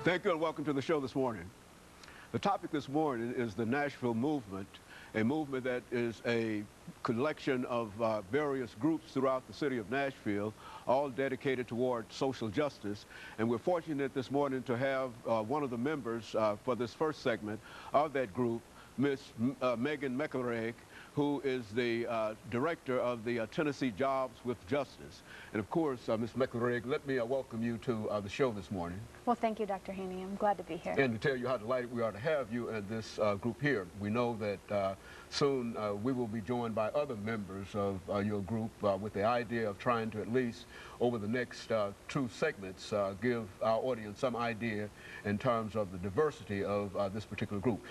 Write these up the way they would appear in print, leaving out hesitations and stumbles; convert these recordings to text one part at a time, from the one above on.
Thank you and welcome to the show this morning. The topic this morning is the Nashville Movement, a movement that is a collection of various groups throughout the city of Nashville, all dedicated toward social justice. And we're fortunate this morning to have one of the members for this first segment of that group, Miss Megan McElraig, who is the director of the Tennessee Jobs with Justice. And of course, Ms. McElraig, let me welcome you to the show this morning. Well, thank you, Dr. Haney. I'm glad to be here. And to tell you how delighted we are to have you and this group here. We know that soon we will be joined by other members of your group with the idea of trying to at least over the next 2 segments give our audience some idea in terms of the diversity of this particular group.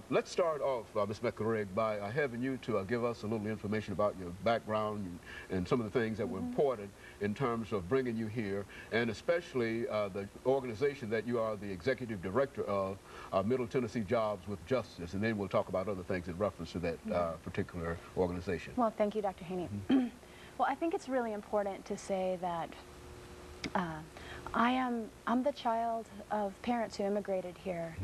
Let's start off, Ms. McElraig, by having you to give us a little information about your background and some of the things that were important in terms of bringing you here, and especially the organization that you are the executive director of, Middle Tennessee Jobs with Justice, and then we'll talk about other things in reference to that particular organization. Well, thank you, Dr. Haney. Well, I think it's really important to say that I'm the child of parents who immigrated here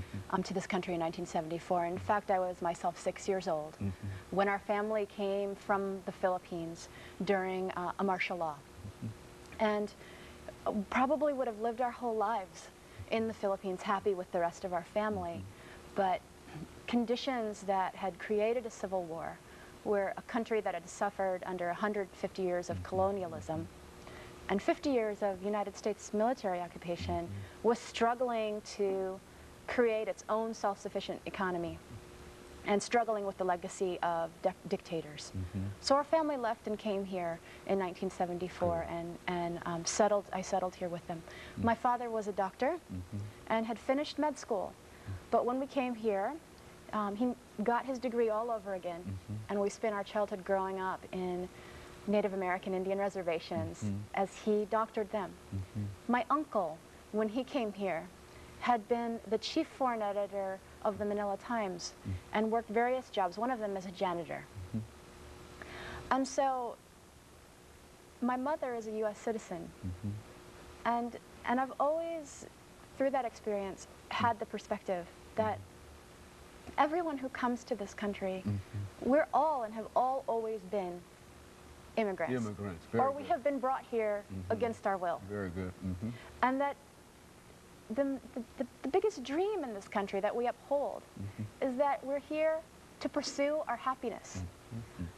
to this country in 1974. In fact, I was myself 6 years old when our family came from the Philippines during a martial law, and probably would have lived our whole lives in the Philippines happy with the rest of our family, but conditions that had created a civil war, where a country that had suffered under 150 years of colonialism and 50 years of United States military occupation was struggling to create its own self-sufficient economy and struggling with the legacy of dictators. So our family left and came here in 1974 and I settled here with them. My father was a doctor and had finished med school, but when we came here, he got his degree all over again, and we spent our childhood growing up in Native American Indian reservations as he doctored them. My uncle, when he came here, had been the chief foreign editor of the Manila Times and worked various jobs, one of them as a janitor. And so my mother is a U.S. citizen, and I've always, through that experience, had the perspective that everyone who comes to this country, we're all and have all always been immigrants. Immigrants, or we have been brought here against our will. Very good. And that the biggest dream in this country that we uphold is that we're here to pursue our happiness.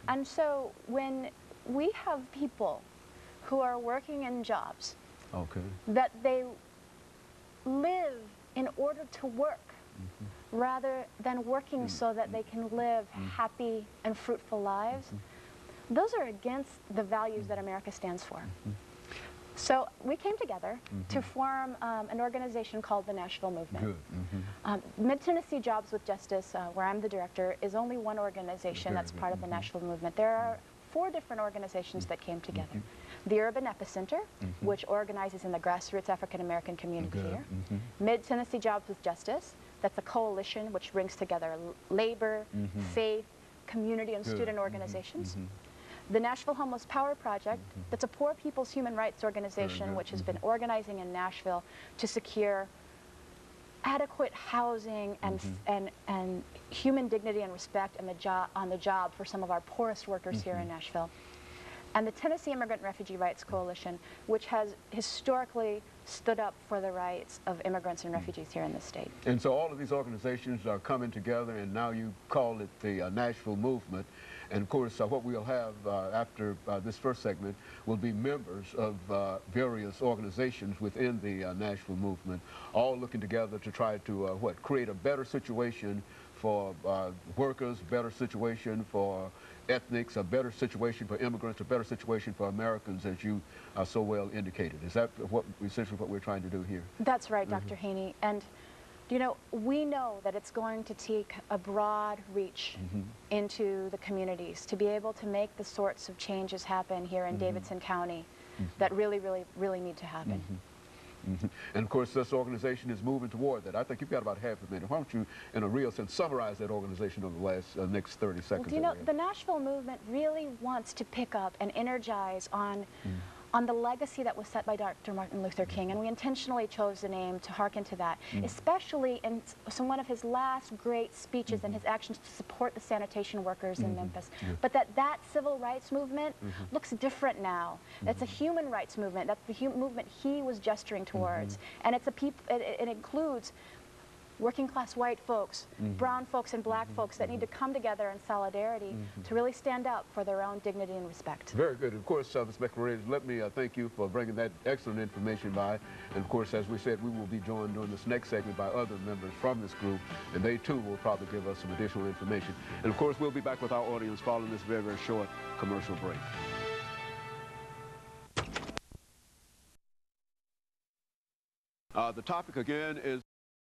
And so when we have people who are working in jobs that they live in order to work rather than working so that they can live happy and fruitful lives, those are against the values that America stands for. So we came together to form an organization called the Nashville Movement. Mid-Tennessee Jobs with Justice, where I'm the director, is only one organization that's part of the Nashville Movement. There are 4 different organizations that came together. The Urban Epicenter, which organizes in the grassroots African-American community here. Mid-Tennessee Jobs with Justice, that's a coalition which brings together labor, faith, community, and student organizations. The Nashville Homeless Power Project, that's a poor people's human rights organization which has been organizing in Nashville to secure adequate housing and human dignity and respect on the job for some of our poorest workers here in Nashville. And the Tennessee Immigrant Refugee Rights Coalition, which has historically stood up for the rights of immigrants and refugees here in the state. And so all of these organizations are coming together, and now you call it the Nashville Movement. And of course, what we'll have after this first segment will be members of various organizations within the Nashville Movement, all looking together to try to create a better situation for workers, better situation for ethnics, a better situation for immigrants, a better situation for Americans, as you so well indicated. Is that essentially what we're trying to do here? That's right, Dr. Haney. And you know, we know that it's going to take a broad reach into the communities to be able to make the sorts of changes happen here in Davidson County that really need to happen. And of course, this organization is moving toward that. I think you've got about half a minute. Why don't you, in a real sense, summarize that organization over the last next 30 seconds? Well, you know, the Nashville Movement really wants to pick up and energize on on the legacy that was set by Dr. Martin Luther King, and we intentionally chose the name to hearken to that, especially in one of his last great speeches and his actions to support the sanitation workers in Memphis. But that civil rights movement looks different now. It's a human rights movement. That's the movement he was gesturing towards, and it includes working class white folks, brown folks, and black folks that need to come together in solidarity to really stand up for their own dignity and respect. Very good. Of course, Ms. McRae, let me thank you for bringing that excellent information by. And of course, as we said, we will be joined during this next segment by other members from this group, and they too will probably give us some additional information. And of course, we'll be back with our audience following this very, very short commercial break. The topic again is